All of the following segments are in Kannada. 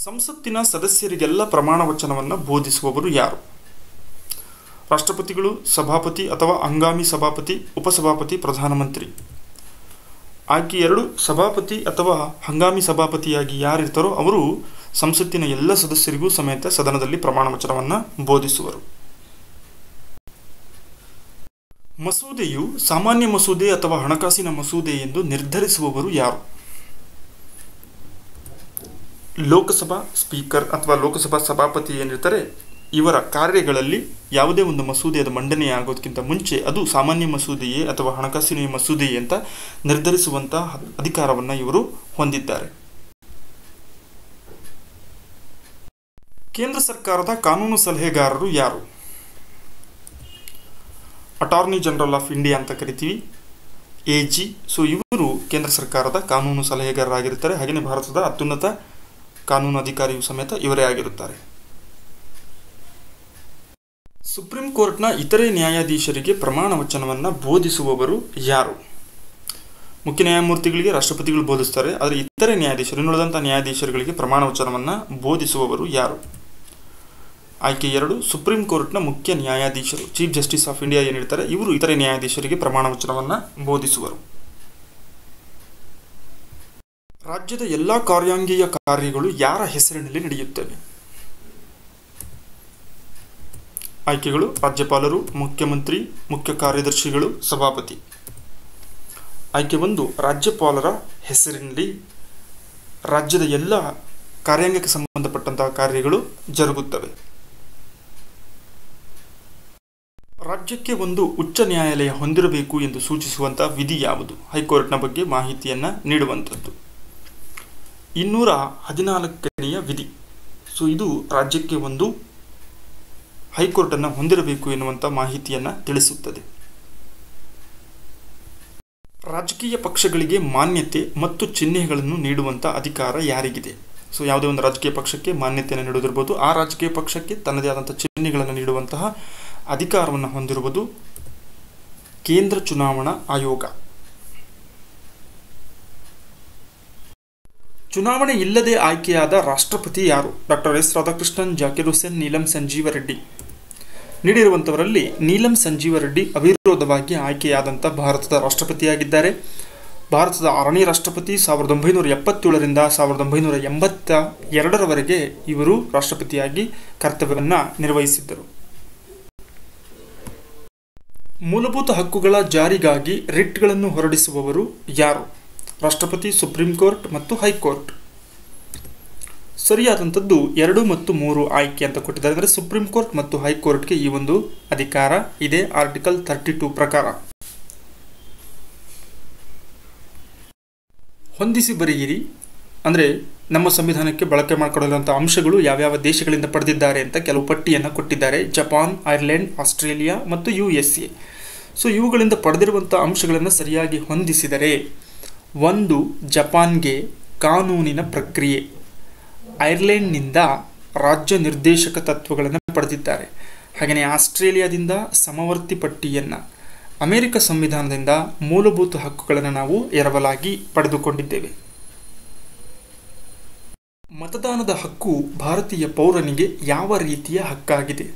ಸಂಸತ್ತಿನ ಸದಸ್ಯರಿಗೆಲ್ಲ ಪ್ರಮಾಣ ವಚನವನ್ನು ಬೋಧಿಸುವವರು ಯಾರು? ರಾಷ್ಟ್ರಪತಿಗಳು, ಸಭಾಪತಿ ಅಥವಾ ಹಂಗಾಮಿ ಸಭಾಪತಿ, ಉಪಸಭಾಪತಿ, ಪ್ರಧಾನಮಂತ್ರಿ. ಆಯ್ಕೆ 2, ಸಭಾಪತಿ ಅಥವಾ ಹಂಗಾಮಿ ಸಭಾಪತಿಯಾಗಿ ಯಾರಿರ್ತಾರೋ ಅವರು ಸಂಸತ್ತಿನ ಎಲ್ಲ ಸದಸ್ಯರಿಗೂ ಸಮೇತ ಸದನದಲ್ಲಿ ಪ್ರಮಾಣ ವಚನವನ್ನು ಬೋಧಿಸುವರು. ಮಸೂದೆಯು ಸಾಮಾನ್ಯ ಮಸೂದೆ ಅಥವಾ ಹಣಕಾಸಿನ ಮಸೂದೆ ಎಂದು ನಿರ್ಧರಿಸುವವರು ಯಾರು? ಲೋಕಸಭಾ ಸ್ಪೀಕರ್ ಅಥವಾ ಲೋಕಸಭಾ ಸಭಾಪತಿ ಏನಿರ್ತಾರೆ ಇವರ ಕಾರ್ಯಗಳಲ್ಲಿ ಯಾವುದೇ ಒಂದು ಮಸೂದೆಯ ಮಂಡನೆ ಆಗೋದಕ್ಕಿಂತ ಮುಂಚೆ ಅದು ಸಾಮಾನ್ಯ ಮಸೂದೆಯೇ ಅಥವಾ ಹಣಕಾಸಿನ ಮಸೂದೆಯೇ ಅಂತ ನಿರ್ಧರಿಸುವಂತಹ ಅಧಿಕಾರವನ್ನು ಇವರು ಹೊಂದಿದ್ದಾರೆ. ಕೇಂದ್ರ ಸರ್ಕಾರದ ಕಾನೂನು ಸಲಹೆಗಾರರು ಯಾರು? ಅಟಾರ್ನಿ ಜನರಲ್ ಆಫ್ ಇಂಡಿಯಾ ಅಂತ ಕರಿತೀವಿ, AG. ಇವರು ಕೇಂದ್ರ ಸರ್ಕಾರದ ಕಾನೂನು ಸಲಹೆಗಾರರಾಗಿರ್ತಾರೆ. ಹಾಗೆಯೇ ಭಾರತದ ಅತ್ಯುನ್ನತ ಕಾನೂನು ಅಧಿಕಾರಿಯೂ ಸಮೇತ ಇವರೇ ಆಗಿರುತ್ತಾರೆ. ಸುಪ್ರೀಂ ಕೋರ್ಟ್ನ ಇತರೆ ನ್ಯಾಯಾಧೀಶರಿಗೆ ಪ್ರಮಾಣ ವಚನವನ್ನು ಬೋಧಿಸುವವರು ಯಾರು? ಮುಖ್ಯ ನ್ಯಾಯಮೂರ್ತಿಗಳಿಗೆ ರಾಷ್ಟ್ರಪತಿಗಳು ಬೋಧಿಸ್ತಾರೆ, ಆದರೆ ಇತರೆ ನ್ಯಾಯಾಧೀಶರು, ಇನ್ನುಳಿದಂಥ ನ್ಯಾಯಾಧೀಶರುಗಳಿಗೆ ಪ್ರಮಾಣ ವಚನವನ್ನು ಬೋಧಿಸುವವರು ಯಾರು? ಆಯ್ಕೆ 2, ಸುಪ್ರೀಂ ಕೋರ್ಟ್ನ ಮುಖ್ಯ ನ್ಯಾಯಾಧೀಶರು, ಚೀಫ್ ಜಸ್ಟಿಸ್ ಆಫ್ ಇಂಡಿಯಾ ಏನಿರ್ತಾರೆ ಇವರು ಇತರೆ ನ್ಯಾಯಾಧೀಶರಿಗೆ ಪ್ರಮಾಣ ವಚನವನ್ನು ಬೋಧಿಸುವರು. ರಾಜ್ಯದ ಎಲ್ಲ ಕಾರ್ಯಾಂಗೀಯ ಕಾರ್ಯಗಳು ಯಾರ ಹೆಸರಿನಲ್ಲಿ ನಡೆಯುತ್ತವೆ? ಆಯ್ಕೆಗಳು: ರಾಜ್ಯಪಾಲರು, ಮುಖ್ಯಮಂತ್ರಿ, ಮುಖ್ಯ ಕಾರ್ಯದರ್ಶಿಗಳು, ಸಭಾಪತಿ. ಆಯ್ಕೆ 1, ರಾಜ್ಯಪಾಲರ ಹೆಸರಿನಲ್ಲಿ ರಾಜ್ಯದ ಎಲ್ಲ ಕಾರ್ಯಾಂಗಕ್ಕೆ ಸಂಬಂಧಪಟ್ಟಂತಹ ಕಾರ್ಯಗಳು ಜರುಗುತ್ತವೆ. ರಾಜ್ಯಕ್ಕೆ ಒಂದು ಉಚ್ಚ ನ್ಯಾಯಾಲಯ ಹೊಂದಿರಬೇಕು ಎಂದು ಸೂಚಿಸುವಂತಹ ವಿಧಿ ಯಾವುದು? ಹೈಕೋರ್ಟ್ನ ಬಗ್ಗೆ ಮಾಹಿತಿಯನ್ನು ನೀಡುವಂಥದ್ದು. 214ನೇ ವಿಧಿ. ಇದು ರಾಜ್ಯಕ್ಕೆ ಒಂದು ಹೈಕೋರ್ಟನ್ನು ಹೊಂದಿರಬೇಕು ಎನ್ನುವಂಥ ಮಾಹಿತಿಯನ್ನು ತಿಳಿಸುತ್ತದೆ. ರಾಜಕೀಯ ಪಕ್ಷಗಳಿಗೆ ಮಾನ್ಯತೆ ಮತ್ತು ಚಿಹ್ನೆಗಳನ್ನು ನೀಡುವಂಥ ಅಧಿಕಾರ ಯಾರಿಗಿದೆ? ಯಾವುದೇ ಒಂದು ರಾಜಕೀಯ ಪಕ್ಷಕ್ಕೆ ಮಾನ್ಯತೆಯನ್ನು ನೀಡುವುದಿರ್ಬೋದು, ಆ ರಾಜಕೀಯ ಪಕ್ಷಕ್ಕೆ ತನ್ನದೇ ಆದಂಥ ಚಿಹ್ನೆಗಳನ್ನು ನೀಡುವಂತಹ ಅಧಿಕಾರವನ್ನು ಹೊಂದಿರುವುದು ಕೇಂದ್ರ ಚುನಾವಣಾ ಆಯೋಗ. ಚುನಾವಣೆ ಇಲ್ಲದೆ ಆಯ್ಕೆಯಾದ ರಾಷ್ಟ್ರಪತಿ ಯಾರು? Doctor S Radhakrishnan, Zakir Hussain, Neelam Sanjiva Reddy. ನೀಡಿರುವಂಥವರಲ್ಲಿ ನೀಲಂ ಸಂಜೀವ ರೆಡ್ಡಿ ಅವಿರೋಧವಾಗಿ ಆಯ್ಕೆಯಾದಂಥ ಭಾರತದ ರಾಷ್ಟ್ರಪತಿಯಾಗಿದ್ದಾರೆ. ಭಾರತದ 6ನೇ ರಾಷ್ಟ್ರಪತಿ. 1977ರಿಂದ 1982ರವರೆಗೆ ಇವರು ರಾಷ್ಟ್ರಪತಿಯಾಗಿ ಕರ್ತವ್ಯವನ್ನು ನಿರ್ವಹಿಸಿದ್ದರು. ಮೂಲಭೂತ ಹಕ್ಕುಗಳ ಜಾರಿಗಾಗಿ ರಿಟ್ಗಳನ್ನು ಹೊರಡಿಸುವವರು ಯಾರು? ರಾಷ್ಟ್ರಪತಿ, ಸುಪ್ರೀಂ ಕೋರ್ಟ್ ಮತ್ತು ಹೈಕೋರ್ಟ್. ಸರಿಯಾದಂಥದ್ದು 2 ಮತ್ತು 3 ಆಯ್ಕೆ ಅಂತ ಕೊಟ್ಟಿದ್ದಾರೆ. ಅಂದರೆ ಸುಪ್ರೀಂ ಕೋರ್ಟ್ ಮತ್ತು ಹೈಕೋರ್ಟ್ಗೆ ಈ ಒಂದು ಅಧಿಕಾರ ಇದೆ ಆರ್ಟಿಕಲ್ 32 ಪ್ರಕಾರ. ಹೊಂದಿಸಿ ಬರೆಯಿರಿ ಅಂದರೆ ನಮ್ಮ ಸಂವಿಧಾನಕ್ಕೆ ಬಳಕೆ ಮಾಡಿಕೊಳ್ಳುವಂಥ ಅಂಶಗಳು ಯಾವ್ಯಾವ ದೇಶಗಳಿಂದ ಪಡೆದಿದ್ದಾರೆ ಅಂತ ಕೆಲವು ಪಟ್ಟಿಯನ್ನು ಕೊಟ್ಟಿದ್ದಾರೆ. ಜಪಾನ್, ಐರ್ಲೆಂಡ್, ಆಸ್ಟ್ರೇಲಿಯಾ ಮತ್ತು USA. ಇವುಗಳಿಂದ ಪಡೆದಿರುವಂಥ ಅಂಶಗಳನ್ನು ಸರಿಯಾಗಿ ಹೊಂದಿಸಿದರೆ 1, ಜಪಾನ್ಗೆ ಕಾನೂನಿನ ಪ್ರಕ್ರಿಯೆ, ಐರ್ಲೆಂಡ್ನಿಂದ ರಾಜ್ಯ ನಿರ್ದೇಶಕ ತತ್ವಗಳನ್ನು ಪಡೆದಿದ್ದಾರೆ. ಹಾಗೆಯೇ ಆಸ್ಟ್ರೇಲಿಯಾದಿಂದ ಸಮವರ್ತಿ ಪಟ್ಟಿಯನ್ನು, ಅಮೆರಿಕ ಸಂವಿಧಾನದಿಂದ ಮೂಲಭೂತ ಹಕ್ಕುಗಳನ್ನು ನಾವು ಎರವಲಾಗಿ ಪಡೆದುಕೊಂಡಿದ್ದೇವೆ. ಮತದಾನದ ಹಕ್ಕು ಭಾರತೀಯ ಪೌರನಿಗೆ ಯಾವ ರೀತಿಯ ಹಕ್ಕಾಗಿದೆ?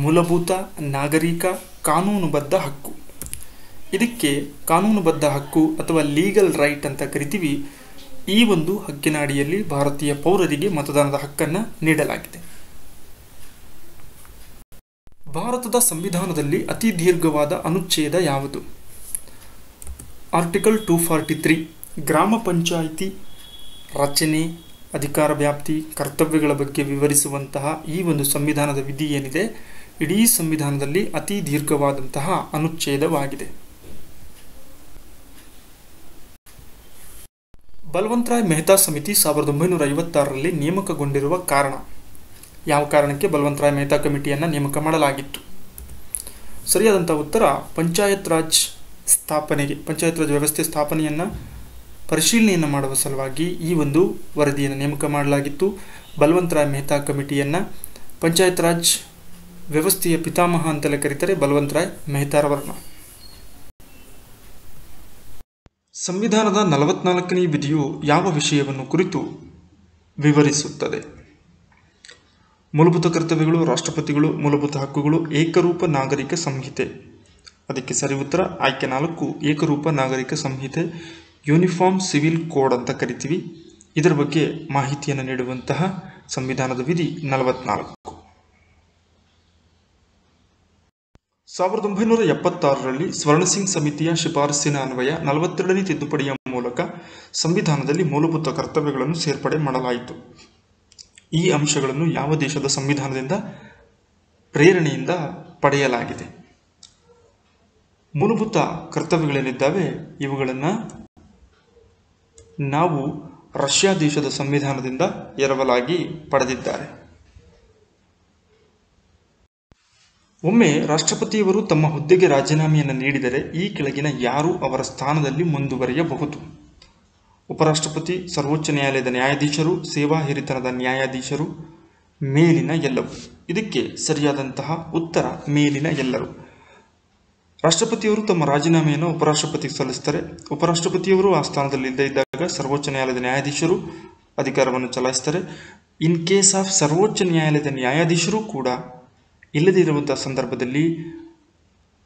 ಮೂಲಭೂತ, ನಾಗರಿಕ, ಕಾನೂನುಬದ್ಧ ಹಕ್ಕು. ಇದಕ್ಕೆ ಕಾನೂನುಬದ್ಧ ಹಕ್ಕು ಅಥವಾ ಲೀಗಲ್ ರೈಟ್ ಅಂತ ಕರಿತೀವಿ. ಈ ಒಂದು ಹಕ್ಕಿನ ಅಡಿಯಲ್ಲಿ ಭಾರತೀಯ ಪೌರರಿಗೆ ಮತದಾನದ ಹಕ್ಕನ್ನು ನೀಡಲಾಗಿದೆ. ಭಾರತದ ಸಂವಿಧಾನದಲ್ಲಿ ಅತಿ ದೀರ್ಘವಾದ ಅನುಚ್ಛೇದ ಯಾವುದು? ಆರ್ಟಿಕಲ್ 243. ಗ್ರಾಮ ಪಂಚಾಯಿತಿ ರಚನೆ, ಅಧಿಕಾರ ವ್ಯಾಪ್ತಿ, ಕರ್ತವ್ಯಗಳ ಬಗ್ಗೆ ವಿವರಿಸುವಂತಹ ಈ ಒಂದು ಸಂವಿಧಾನದ ವಿಧಿ ಏನಿದೆ ಇಡೀ ಸಂವಿಧಾನದಲ್ಲಿ ಅತಿ ದೀರ್ಘವಾದಂತಹ ಅನುಚ್ಛೇದವಾಗಿದೆ. ಬಲವಂತರಾಯ್ ಮೆಹ್ತಾ ಸಮಿತಿ 1956ರಲ್ಲಿ ನೇಮಕಗೊಂಡಿರುವ ಕಾರಣ? ಯಾವ ಕಾರಣಕ್ಕೆ ಬಲವಂತರಾಯ್ ಮೆಹ್ತಾ ಕಮಿಟಿಯನ್ನು ನೇಮಕ ಮಾಡಲಾಗಿತ್ತು? ಸರಿಯಾದಂಥ ಉತ್ತರ ಪಂಚಾಯತ್ ರಾಜ್ ವ್ಯವಸ್ಥೆ ಸ್ಥಾಪನೆಯನ್ನು ಪರಿಶೀಲನೆಯನ್ನು ಮಾಡುವ ಸಲುವಾಗಿ ಈ ಒಂದು ವರದಿಯನ್ನು ನೇಮಕ ಮಾಡಲಾಗಿತ್ತು. ಬಲವಂತರಾಯ್ ಮೆಹ್ತಾ ಕಮಿಟಿಯನ್ನು ಪಂಚಾಯತ್ ರಾಜ್ ವ್ಯವಸ್ಥೆಯ ಪಿತಾಮಹ ಅಂತಲೇ ಕರೀತಾರೆ ಬಲವಂತರಾಯ್ ಮೆಹ್ತಾರವರನ್ನು. ಸಂವಿಧಾನದ 44ನೇ ವಿಧಿಯು ಯಾವ ವಿಷಯವನ್ನು ಕುರಿತು ವಿವರಿಸುತ್ತದೆ. ಮೂಲಭೂತ ಕರ್ತವ್ಯಗಳು, ರಾಷ್ಟ್ರಪತಿಗಳು, ಮೂಲಭೂತ ಹಕ್ಕುಗಳು, ಏಕರೂಪ ನಾಗರಿಕ ಸಂಹಿತೆ. ಅದಕ್ಕೆ ಸರಿ ಉತ್ತರ ಆಯ್ಕೆ 4 ಏಕರೂಪ ನಾಗರಿಕ ಸಂಹಿತೆ, ಯೂನಿಫಾರ್ಮ್ ಸಿವಿಲ್ ಕೋಡ್ ಅಂತ ಕರಿತೀವಿ. ಇದರ ಬಗ್ಗೆ ಮಾಹಿತಿಯನ್ನು ನೀಡುವಂತಹ ಸಂವಿಧಾನದ ವಿಧಿ 44. 1976ರಲ್ಲಿ ಸ್ವರ್ಣಸಿಂಗ್ ಸಮಿತಿಯ ಶಿಫಾರಸಿನ ಅನ್ವಯ 42ನೇ ತಿದ್ದುಪಡಿಯ ಮೂಲಕ ಸಂವಿಧಾನದಲ್ಲಿ ಮೂಲಭೂತ ಕರ್ತವ್ಯಗಳನ್ನು ಸೇರ್ಪಡೆ ಮಾಡಲಾಯಿತು. ಈ ಅಂಶಗಳನ್ನು ಯಾವ ದೇಶದ ಸಂವಿಧಾನದಿಂದ ಪ್ರೇರಣೆಯಿಂದ ಪಡೆಯಲಾಗಿದೆ? ಮೂಲಭೂತ ಕರ್ತವ್ಯಗಳೇನಿದ್ದಾವೆ ಇವುಗಳನ್ನು ನಾವು ರಷ್ಯಾ ದೇಶದ ಸಂವಿಧಾನದಿಂದ ಎರವಲಾಗಿ ಪಡೆದಿದ್ದಾರೆ. ಒಮ್ಮೆ ರಾಷ್ಟ್ರಪತಿಯವರು ತಮ್ಮ ಹುದ್ದೆಗೆ ರಾಜೀನಾಮೆಯನ್ನು ನೀಡಿದರೆ ಈ ಕೆಳಗಿನ ಯಾರು ಅವರ ಸ್ಥಾನದಲ್ಲಿ ಮುಂದುವರಿಯಬಹುದು? ಉಪರಾಷ್ಟ್ರಪತಿ, ಸರ್ವೋಚ್ಚ ನ್ಯಾಯಾಲಯದ ನ್ಯಾಯಾಧೀಶರು, ಸೇವಾ ಹಿರಿತನದ ನ್ಯಾಯಾಧೀಶರು, ಮೇಲಿನ ಎಲ್ಲವು. ಇದಕ್ಕೆ ಸರಿಯಾದಂತಹ ಉತ್ತರ ಮೇಲಿನ ಎಲ್ಲರೂ. ರಾಷ್ಟ್ರಪತಿಯವರು ತಮ್ಮ ರಾಜೀನಾಮೆಯನ್ನು ಉಪರಾಷ್ಟ್ರಪತಿಗೆ ಸಲ್ಲಿಸ್ತಾರೆ. ಉಪರಾಷ್ಟ್ರಪತಿಯವರು ಆ ಸ್ಥಾನದಲ್ಲಿ ಇಲ್ಲದೇ ಇದ್ದಾಗ ಸರ್ವೋಚ್ಚ ನ್ಯಾಯಾಲಯದ ನ್ಯಾಯಾಧೀಶರು ಅಧಿಕಾರವನ್ನು ಚಲಾಯಿಸ್ತಾರೆ. ಇನ್ ಕೇಸ್ ಆಫ್ ಸರ್ವೋಚ್ಚ ನ್ಯಾಯಾಲಯದ ನ್ಯಾಯಾಧೀಶರು ಕೂಡ ಇಲ್ಲದೇ ಇರುವಂತಹ ಸಂದರ್ಭದಲ್ಲಿ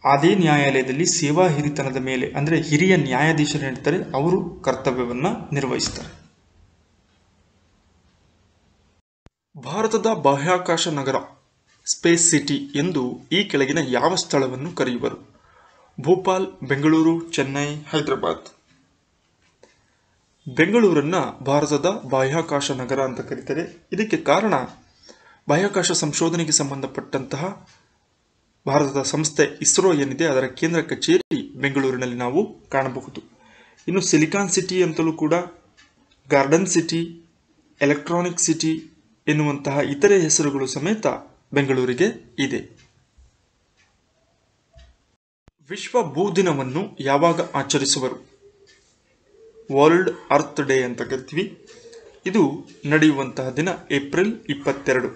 ಅದೇ ನ್ಯಾಯಾಲಯದಲ್ಲಿ ಸೇವಾ ಹಿರಿತನದ ಮೇಲೆ ಅಂದರೆ ಹಿರಿಯ ನ್ಯಾಯಾಧೀಶರು ಇರ್ತಾರೆ, ಅವರು ಕರ್ತವ್ಯವನ್ನು ನಿರ್ವಹಿಸ್ತಾರೆ. ಭಾರತದ ಬಾಹ್ಯಾಕಾಶ ನಗರ ಸ್ಪೇಸ್ ಸಿಟಿ ಎಂದು ಈ ಕೆಳಗಿನ ಯಾವ ಸ್ಥಳವನ್ನು ಕರೆಯುವರು? ಭೋಪಾಲ್, ಬೆಂಗಳೂರು, ಚೆನ್ನೈ, ಹೈದರಾಬಾದ್. ಬೆಂಗಳೂರನ್ನ ಭಾರತದ ಬಾಹ್ಯಾಕಾಶ ನಗರ ಅಂತ ಕರೀತಾರೆ. ಇದಕ್ಕೆ ಕಾರಣ ಬಾಹ್ಯಾಕಾಶ ಸಂಶೋಧನೆಗೆ ಸಂಬಂಧಪಟ್ಟಂತಹ ಭಾರತದ ಸಂಸ್ಥೆ ಇಸ್ರೋ ಏನಿದೆ ಅದರ ಕೇಂದ್ರ ಕಚೇರಿ ಬೆಂಗಳೂರಿನಲ್ಲಿ ನಾವು ಕಾಣಬಹುದು. ಇನ್ನು ಸಿಲಿಕಾನ್ ಸಿಟಿ ಅಂತಲೂ ಕೂಡ, ಗಾರ್ಡನ್ ಸಿಟಿ, ಎಲೆಕ್ಟ್ರಾನಿಕ್ ಸಿಟಿ ಎನ್ನುವಂತಹ ಇತರೆ ಹೆಸರುಗಳು ಸಮೇತ ಬೆಂಗಳೂರಿಗೆ ಇದೆ. ವಿಶ್ವ ಭೂ ದಿನವನ್ನು ಯಾವಾಗ ಆಚರಿಸುವರು? ವರ್ಲ್ಡ್ ಅರ್ತ್ ಡೇ ಅಂತ ಕರಿತೀವಿ. ಇದು ನಡೆಯುವಂತಹ ದಿನ ಏಪ್ರಿಲ್ 22.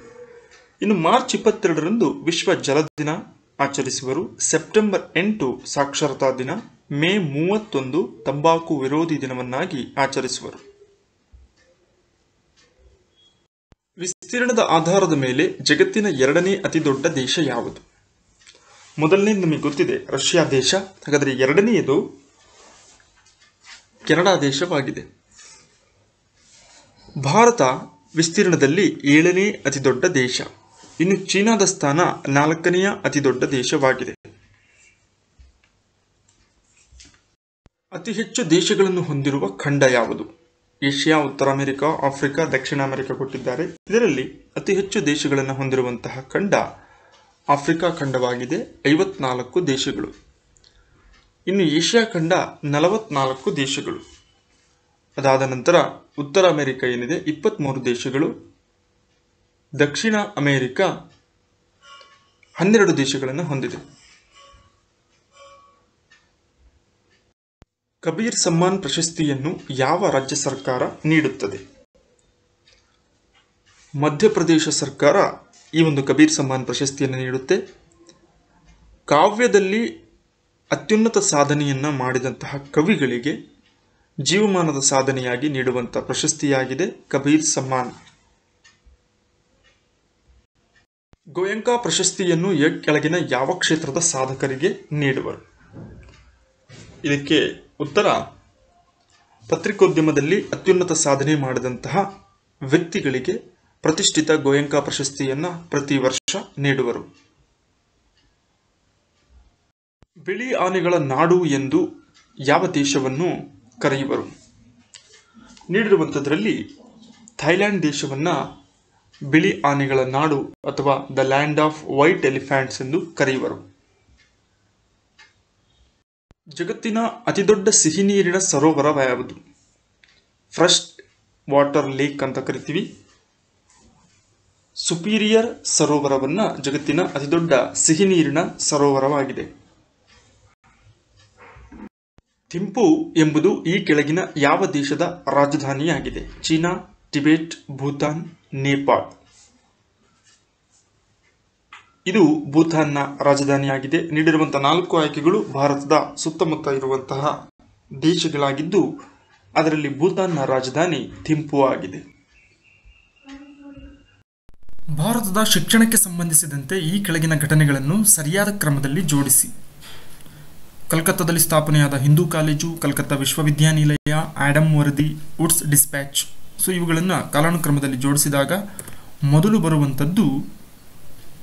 ಇನ್ನು ಮಾರ್ಚ್ 22ರಂದು ವಿಶ್ವ ಜಲ ದಿನ ಆಚರಿಸುವರು. ಸೆಪ್ಟೆಂಬರ್ 8 ಸಾಕ್ಷರತಾ ದಿನ. ಮೇ 31 ತಂಬಾಕು ವಿರೋಧಿ ದಿನವನ್ನಾಗಿ ಆಚರಿಸುವರು. ವಿಸ್ತೀರ್ಣದ ಆಧಾರದ ಮೇಲೆ ಜಗತ್ತಿನ 2ನೇ ಅತಿ ದೊಡ್ಡ ದೇಶ ಯಾವುದು? ಮೊದಲನೇದು ನಮಗೆ ಗೊತ್ತಿದೆ, ರಷ್ಯಾ ದೇಶ. ಹಾಗಾದರೆ 2ನೇದು ಕೆನಡಾ ದೇಶವಾಗಿದೆ. ಭಾರತ ವಿಸ್ತೀರ್ಣದಲ್ಲಿ 7ನೇ ಅತಿ ದೊಡ್ಡ ದೇಶ. ಇನ್ನು ಚೀನಾದ ಸ್ಥಾನ 4ನೇ ಅತಿ ದೊಡ್ಡ ದೇಶವಾಗಿದೆ. ಅತಿ ಹೆಚ್ಚು ದೇಶಗಳನ್ನು ಹೊಂದಿರುವ ಖಂಡ ಯಾವುದು? ಏಷ್ಯಾ, ಉತ್ತರ ಅಮೆರಿಕ, ಆಫ್ರಿಕಾ, ದಕ್ಷಿಣ ಅಮೆರಿಕ ಕೊಟ್ಟಿದ್ದಾರೆ. ಇದರಲ್ಲಿ ಅತಿ ಹೆಚ್ಚು ದೇಶಗಳನ್ನು ಹೊಂದಿರುವಂತಹ ಖಂಡ ಆಫ್ರಿಕಾ ಖಂಡವಾಗಿದೆ, 54 ದೇಶಗಳು. ಇನ್ನು ಏಷ್ಯಾ ಖಂಡ 44 ದೇಶಗಳು. ಅದಾದ ನಂತರ ಉತ್ತರ ಅಮೆರಿಕ ಏನಿದೆ 23 ದೇಶಗಳು. ದಕ್ಷಿಣ ಅಮೆರಿಕ 12 ದೇಶಗಳನ್ನು ಹೊಂದಿದೆ. ಕಬೀರ್ ಸಮ್ಮಾನ್ ಪ್ರಶಸ್ತಿಯನ್ನು ಯಾವ ರಾಜ್ಯ ಸರ್ಕಾರ ನೀಡುತ್ತದೆ? ಮಧ್ಯಪ್ರದೇಶ ಸರ್ಕಾರ ಈ ಒಂದು ಕಬೀರ್ ಸಮ್ಮಾನ್ ಪ್ರಶಸ್ತಿಯನ್ನು ನೀಡುತ್ತೆ. ಕಾವ್ಯದಲ್ಲಿ ಅತ್ಯುನ್ನತ ಸಾಧನೆಯನ್ನು ಮಾಡಿದಂತಹ ಕವಿಗಳಿಗೆ ಜೀವಮಾನದ ಸಾಧನೆಯಾಗಿ ನೀಡುವಂತಹ ಪ್ರಶಸ್ತಿಯಾಗಿದೆ ಕಬೀರ್ ಸಮ್ಮಾನ್. ಗೋಯಂಕಾ ಪ್ರಶಸ್ತಿಯನ್ನು ಕೆಳಗಿನ ಯಾವ ಕ್ಷೇತ್ರದ ಸಾಧಕರಿಗೆ ನೀಡುವರು? ಇದಕ್ಕೆ ಉತ್ತರ, ಪತ್ರಿಕೋದ್ಯಮದಲ್ಲಿ ಅತ್ಯುನ್ನತ ಸಾಧನೆ ಮಾಡಿದಂತಹ ವ್ಯಕ್ತಿಗಳಿಗೆ ಪ್ರತಿಷ್ಠಿತ ಗೋಯಂಕಾ ಪ್ರಶಸ್ತಿಯನ್ನು ಪ್ರತಿ ವರ್ಷ ನೀಡುವರು. ಬಿಳಿ ಆನೆಗಳ ನಾಡು ಎಂದು ಯಾವ ದೇಶವನ್ನು ಕರೆಯುವರು? ನೀಡಿರುವಂಥದ್ರಲ್ಲಿ ಥೈಲ್ಯಾಂಡ್ ದೇಶವನ್ನು ಬಿಳಿ ಆನೆಗಳ ನಾಡು ಅಥವಾ ದ ಲ್ಯಾಂಡ್ ಆಫ್ ವೈಟ್ ಎಲಿಫ್ಯಾಂಟ್ಸ್ ಎಂದು ಕರೆಯುವರು. ಜಗತ್ತಿನ ಅತಿದೊಡ್ಡ ಸಿಹಿನೀರಿನ ಸರೋವರ ಯಾವುದು? ಫ್ರೆಶ್ ವಾಟರ್ ಲೇಕ್ ಅಂತ ಕರಿತೀವಿ. ಸುಪೀರಿಯರ್ ಸರೋವರವನ್ನು ಜಗತ್ತಿನ ಅತಿದೊಡ್ಡ ಸಿಹಿನೀರಿನ ಸರೋವರವಾಗಿದೆ. ಥಿಂಪು ಎಂಬುದು ಈ ಕೆಳಗಿನ ಯಾವ ದೇಶದ ರಾಜಧಾನಿಯಾಗಿದೆ? China, Tibet, Bhutan, Nepal. ಇದು ಭೂತಾನ್ನ ರಾಜಧಾನಿಯಾಗಿದೆ. ನೀಡಿರುವಂತಹ 4 ಆಯ್ಕೆಗಳು ಭಾರತದ ಸುತ್ತಮುತ್ತ ಇರುವಂತಹ ದೇಶಗಳಾಗಿದ್ದು ಅದರಲ್ಲಿ ಭೂತಾನ್ನ ರಾಜಧಾನಿ ಥಿಂಪು ಆಗಿದೆ. ಭಾರತದ ಶಿಕ್ಷಣಕ್ಕೆ ಸಂಬಂಧಿಸಿದಂತೆ ಈ ಕೆಳಗಿನ ಘಟನೆಗಳನ್ನು ಸರಿಯಾದ ಕ್ರಮದಲ್ಲಿ ಜೋಡಿಸಿ. ಕಲ್ಕತ್ತಾದಲ್ಲಿ ಸ್ಥಾಪನೆಯಾದ ಹಿಂದೂ ಕಾಲೇಜು, ಕಲ್ಕತ್ತಾ ವಿಶ್ವವಿದ್ಯಾನಿಲಯ, ಆಡಮ್ ವರದಿ, ವುಡ್ಸ್ ಡಿಸ್ಪ್ಯಾಚ್. ಸೊ ಇವುಗಳನ್ನು ಕಾಲಾನುಕ್ರಮದಲ್ಲಿ ಜೋಡಿಸಿದಾಗ ಮೊದಲು ಬರುವಂಥದ್ದು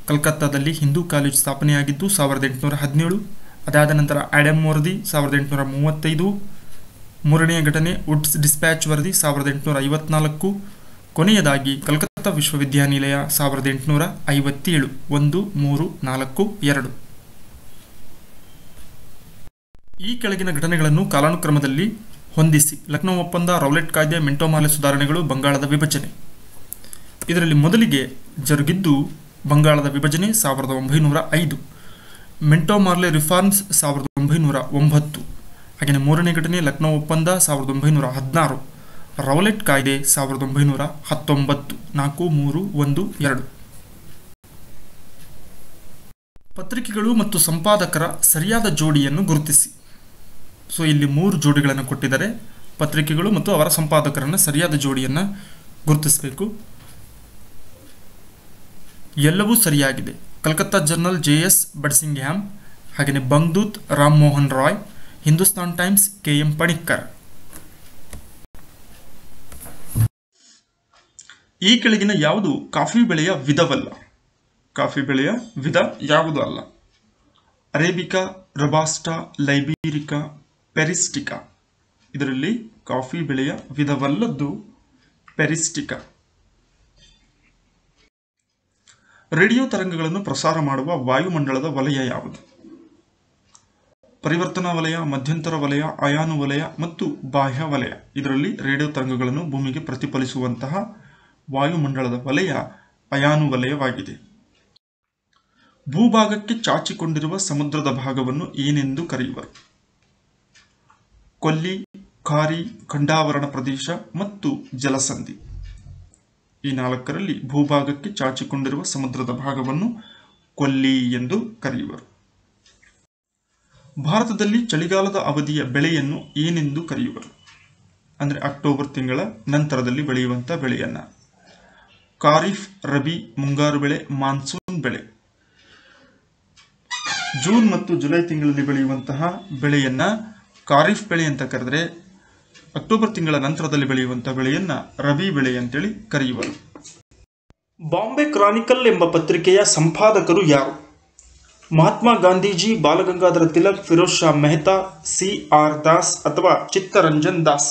ಕಲ್ಕತ್ತಾದಲ್ಲಿ ಹಿಂದೂ ಕಾಲೇಜು ಸ್ಥಾಪನೆಯಾಗಿದ್ದು 1817. ಅದಾದ ನಂತರ ಆಡಮ್ ವರದಿ 1835. ಮೂರನೆಯ ಘಟನೆ ವುಡ್ಸ್ ಡಿಸ್ಪ್ಯಾಚ್ ವರದಿ 1854. ಕೊನೆಯದಾಗಿ ಕಲ್ಕತ್ತಾ ವಿಶ್ವವಿದ್ಯಾನಿಲಯ 1857. 1, 3, 4, 2. ಈ ಕೆಳಗಿನ ಘಟನೆಗಳನ್ನು ಕಾಲಾನುಕ್ರಮದಲ್ಲಿ ಹೊಂದಿಸಿ. ಲಕ್ನೋ ಒಪ್ಪಂದ, ರೌಲೆಟ್ ಕಾಯ್ದೆ, ಮಿಂಟೋ ಮಾರ್ಲೆ ಸುಧಾರಣೆಗಳು, ಬಂಗಾಳದ ವಿಭಜನೆ. ಇದರಲ್ಲಿ ಮೊದಲಿಗೆ ಜರುಗಿದ್ದು ಬಂಗಾಳದ ವಿಭಜನೆ 1905, ಮಿಂಟೋ ಮಾರ್ಲೆ ರಿಫಾರ್ಮ್ಸ್ 1909. ಹಾಗೆಯೇ ಮೂರನೇ ಘಟನೆ ಲಕ್ನೋ ಒಪ್ಪಂದ 1916, ರೌಲೆಟ್ ಕಾಯ್ದೆ 1919. 4, 3, 1, 2. ಪತ್ರಿಕೆಗಳು ಮತ್ತು ಸಂಪಾದಕರ ಸರಿಯಾದ ಜೋಡಿಯನ್ನು ಗುರುತಿಸಿ. ಸೊ ಇಲ್ಲಿ 3 ಜೋಡಿಗಳನ್ನು ಕೊಟ್ಟಿದ್ದಾರೆ. ಪತ್ರಿಕೆಗಳು ಮತ್ತು ಅವರ ಸಂಪಾದಕರನ್ನು ಸರಿಯಾದ ಜೋಡಿಯನ್ನು ಗುರುತಿಸಬೇಕು. ಎಲ್ಲವೂ ಸರಿಯಾಗಿದೆ. ಕಲ್ಕತ್ತಾ ಜರ್ನಲ್ JS ಬಡ್ಸಿಂಗ್ಹ್ಯಾಮ್, ಹಾಗೆಯೇ ಬಂಗ್ದೂತ್ ರಾಮ್ ಮೋಹನ್ ರಾಯ್, ಹಿಂದೂಸ್ತಾನ್ ಟೈಮ್ಸ್ KM ಪಣಿಕ್ಕರ್. ಈ ಕೆಳಗಿನ ಯಾವುದು ಕಾಫಿ ಬೆಳೆಯ ವಿಧವಲ್ಲ? ಕಾಫಿ ಬೆಳೆಯ ವಿಧ ಯಾವುದು ಅಲ್ಲ? ಅರೇಬಿಕಾ, ರೊಬಾಸ್ಟಾ, ಲೈಬೀರಿಕಾ, ಪೆರಿಸ್ಟಿಕಾ. ಇದರಲ್ಲಿ ಕಾಫಿ ಬೆಳೆಯ ವಿಧವಲ್ಲದ್ದು ಪೆರಿಸ್ಟಿಕಾ. ರೇಡಿಯೋ ತರಂಗಗಳನ್ನು ಪ್ರಸಾರ ಮಾಡುವ ವಾಯುಮಂಡಲದ ವಲಯ ಯಾವುದು? ಪರಿವರ್ತನಾ ವಲಯ, ಮಧ್ಯಂತರ ವಲಯ, ಅಯಾನು ವಲಯ ಮತ್ತು ಬಾಹ್ಯ ವಲಯ. ಇದರಲ್ಲಿ ರೇಡಿಯೋ ತರಂಗಗಳನ್ನು ಭೂಮಿಗೆ ಪ್ರತಿಫಲಿಸುವಂತಹ ವಾಯುಮಂಡಲದ ವಲಯ ಅಯಾನು ವಲಯವಾಗಿದೆ. ಭೂಭಾಗಕ್ಕೆ ಚಾಚಿಕೊಂಡಿರುವ ಸಮುದ್ರದ ಭಾಗವನ್ನು ಏನೆಂದು ಕರೆಯುವರು? ಕೊಲ್ಲಿ, ಖಾರಿ, ಖಂಡಾವರಣ ಪ್ರದೇಶ ಮತ್ತು ಜಲಸಂಧಿ. ಈ 4ರಲ್ಲಿ ಭೂಭಾಗಕ್ಕೆ ಚಾಚಿಕೊಂಡಿರುವ ಸಮುದ್ರದ ಭಾಗವನ್ನು ಕೊಲ್ಲಿ ಎಂದು ಕರೆಯುವರು. ಭಾರತದಲ್ಲಿ ಚಳಿಗಾಲದ ಅವಧಿಯ ಬೆಳೆಯನ್ನು ಏನೆಂದು ಕರೆಯುವರು? ಅಂದರೆ ಅಕ್ಟೋಬರ್ ತಿಂಗಳ ನಂತರದಲ್ಲಿ ಬೆಳೆಯುವಂಥ ಬೆಳೆಯನ್ನ ಖಾರಿಫ್, ರಬಿ, ಮುಂಗಾರು ಬೆಳೆ, ಮಾನ್ಸೂನ್ ಬೆಳೆ. ಜೂನ್ ಮತ್ತು ಜುಲೈ ತಿಂಗಳಲ್ಲಿ ಬೆಳೆಯುವಂತಹ ಬೆಳೆಯನ್ನ ಖಾರಿಫ್ ಬೆಳೆ ಅಂತ ಕರೆದರೆ, ಅಕ್ಟೋಬರ್ ತಿಂಗಳ ನಂತರದಲ್ಲಿ ಬೆಳೆಯುವಂತಹ ಬೆಳೆಯನ್ನ ರಬಿ ಬೆಳೆ ಅಂತೇಳಿ ಕರೆಯುವರು. ಬಾಂಬೆ ಕ್ರಾನಿಕಲ್ ಎಂಬ ಪತ್ರಿಕೆಯ ಸಂಪಾದಕರು ಯಾರು? ಮಹಾತ್ಮ ಗಾಂಧೀಜಿ, ಬಾಲಗಂಗಾಧರ ತಿಲಕ್, ಫಿರೋಜ್ ಶಾ ಮೆಹ್ತಾ, CR ದಾಸ್ ಅಥವಾ ಚಿತ್ತರಂಜನ್ ದಾಸ್.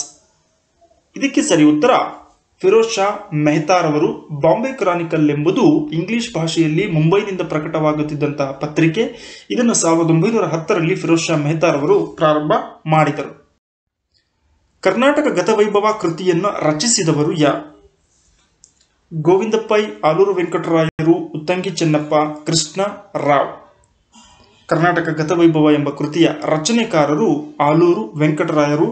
ಇದಕ್ಕೆ ಸರಿ ಉತ್ತರ ಫಿರೋಜ್ ಶಾ ಮೆಹ್ತಾರವರು. ಬಾಂಬೆ ಕ್ರಾನಿಕಲ್ ಎಂಬುದು ಇಂಗ್ಲಿಷ್ ಭಾಷೆಯಲ್ಲಿ ಮುಂಬೈನಿಂದ ಪ್ರಕಟವಾಗುತ್ತಿದ್ದಂತಹ ಪತ್ರಿಕೆ. ಇದನ್ನು 1910ರಲ್ಲಿ ಫಿರೋಜ್ ಶಾ ಮೆಹ್ತಾರವರು ಪ್ರಾರಂಭ ಮಾಡಿದರು. ಕರ್ನಾಟಕ ಗತವೈಭವ ಕೃತಿಯನ್ನು ರಚಿಸಿದವರು ಯಾರು? ಗೋವಿಂದ ಪೈ, ಆಲೂರು ವೆಂಕಟರಾಯರು, ಉತ್ತಂಗಿ ಚೆನ್ನಪ್ಪ, ಕೃಷ್ಣ ರಾವ್. ಕರ್ನಾಟಕ ಗತವೈಭವ ಎಂಬ ಕೃತಿಯ ರಚನೆಕಾರರು ಆಲೂರು ವೆಂಕಟರಾಯರು.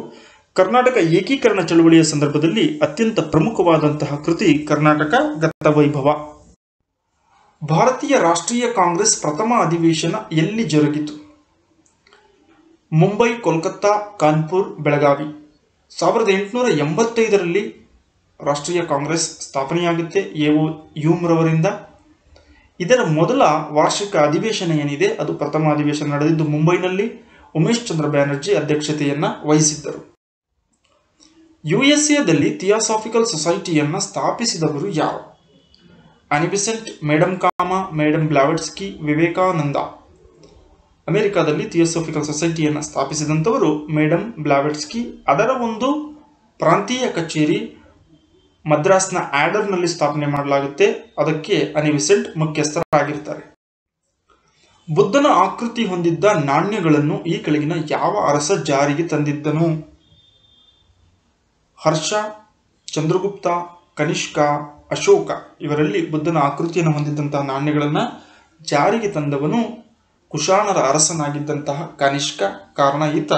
ಕರ್ನಾಟಕ ಏಕೀಕರಣ ಚಳವಳಿಯ ಸಂದರ್ಭದಲ್ಲಿ ಅತ್ಯಂತ ಪ್ರಮುಖವಾದಂತಹ ಕೃತಿ ಕರ್ನಾಟಕ ಗತವೈಭವ. ಭಾರತೀಯ ರಾಷ್ಟ್ರೀಯ ಕಾಂಗ್ರೆಸ್ ಪ್ರಥಮ ಅಧಿವೇಶನ ಎಲ್ಲಿ ಜರುಗಿತು? ಮುಂಬೈ, ಕೋಲ್ಕತ್ತಾ, ಕಾನ್ಪುರ್, ಬೆಳಗಾವಿ. 1885ರಲ್ಲಿ ರಾಷ್ಟ್ರೀಯ ಕಾಂಗ್ರೆಸ್ ಸ್ಥಾಪನೆಯಾಗುತ್ತೆ A.O. ಯೂಮ್ರವರಿಂದ. ಇದರ ಮೊದಲ ವಾರ್ಷಿಕ ಅಧಿವೇಶನ ಏನಿದೆ ಅದು ಪ್ರಥಮ ಅಧಿವೇಶನ ನಡೆದಿದ್ದು ಮುಂಬೈನಲ್ಲಿ. ಉಮೇಶ್ ಚಂದ್ರ ಬ್ಯಾನರ್ಜಿ ಅಧ್ಯಕ್ಷತೆಯನ್ನು ವಹಿಸಿದ್ದರು. USA ಥಿಯಾಸಾಫಿಕಲ್ ಸೊಸೈಟಿಯನ್ನು ಸ್ಥಾಪಿಸಿದವರು ಯಾರು? Annie Besant, madam Cama, madam Blavatsky, Vivekananda. ಅಮೆರಿಕಾದಲ್ಲಿ ಥಿಯಾಸಾಫಿಕಲ್ ಸೊಸೈಟಿಯನ್ನು ಸ್ಥಾಪಿಸಿದಂಥವರು ಮೇಡಮ್ ಬ್ಲಾವೆಟ್ಸ್ಕಿ. ಅದರ ಒಂದು ಪ್ರಾಂತೀಯ ಕಚೇರಿ ಮದ್ರಾಸ್ನ ಆಡರ್ನಲ್ಲಿ ಸ್ಥಾಪನೆ ಮಾಡಲಾಗುತ್ತೆ. ಅದಕ್ಕೆ ಆನಿ ಬೆಸೆಂಟ್ ಮುಖ್ಯಸ್ಥರಾಗಿರ್ತಾರೆ. ಬುದ್ಧನ ಆಕೃತಿ ಹೊಂದಿದ್ದ ನಾಣ್ಯಗಳನ್ನು ಈ ಕೆಳಗಿನ ಯಾವ ಅರಸ ಜಾರಿಗೆ ತಂದಿದ್ದನು? ಹರ್ಷ, ಚಂದ್ರಗುಪ್ತ, ಕನಿಷ್ಕ, ಅಶೋಕ. ಇವರಲ್ಲಿ ಬುದ್ಧನ ಆಕೃತಿಯನ್ನು ಹೊಂದಿದ್ದಂತಹ ನಾಣ್ಯಗಳನ್ನು ಜಾರಿಗೆ ತಂದವನು ಕುಶಾಣರ ಅರಸನಾಗಿದ್ದಂತಹ ಕನಿಷ್ಕ. ಕಾರಣ ಈತ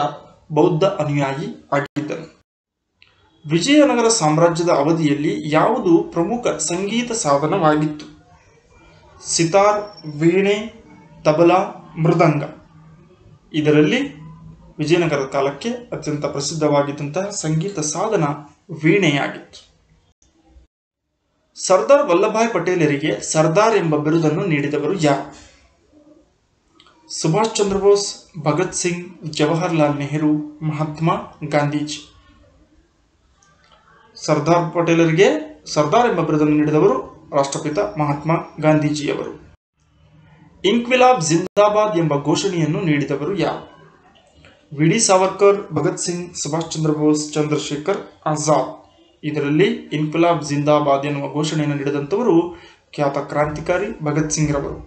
ಬೌದ್ಧ ಅನುಯಾಯಿ ಆಗಿದ್ದನು. ವಿಜಯನಗರ ಸಾಮ್ರಾಜ್ಯದ ಅವಧಿಯಲ್ಲಿ ಯಾವುದು ಪ್ರಮುಖ ಸಂಗೀತ ಸಾಧನವಾಗಿತ್ತು? ಸಿತಾರ್, ವೀಣೆ, ತಬಲಾ, ಮೃದಂಗ. ಇದರಲ್ಲಿ ವಿಜಯನಗರದ ಕಾಲಕ್ಕೆ ಅತ್ಯಂತ ಪ್ರಸಿದ್ಧವಾಗಿದ್ದಂತಹ ಸಂಗೀತ ಸಾಧನ ವೀಣೆಯಾಗಿತ್ತು. ಸರ್ದಾರ್ ವಲ್ಲಭಾಯ್ ಪಟೇಲರಿಗೆ ಸರ್ದಾರ್ ಎಂಬ ಬಿರುದನ್ನು ನೀಡಿದವರು ಯಾರು? ಸುಭಾಷ್ ಚಂದ್ರ ಬೋಸ್, ಭಗತ್ ಸಿಂಗ್, ಜವಾಹರ್ಲಾಲ್ ನೆಹರು, ಮಹಾತ್ಮ ಗಾಂಧೀಜಿ. ಸರ್ದಾರ್ ಪಟೇಲರಿಗೆ ಸರ್ದಾರ್ ಎಂಬ ಬಿರುದನ್ನು ನೀಡಿದವರು ರಾಷ್ಟ್ರಪಿತ ಮಹಾತ್ಮ ಗಾಂಧೀಜಿಯವರು. ಇನ್ಕ್ವಿಲಾಬ್ ಜಿಂದಾಬಾದ್ ಎಂಬ ಘೋಷಣೆಯನ್ನು ನೀಡಿದವರು ಯಾರು? V D Savarkar, Bhagat Singh, Subhash Chandra Bose, Chandrashekhar Azad. ಇದರಲ್ಲಿ ಇನ್ಕ್ವಿಲಾಬ್ ಜಿಂದಾಬಾದ್ ಎನ್ನುವ ಘೋಷಣೆಯನ್ನು ನೀಡಿದಂಥವರು ಖ್ಯಾತ ಕ್ರಾಂತಿಕಾರಿ ಭಗತ್ ಸಿಂಗ್ ರವರು.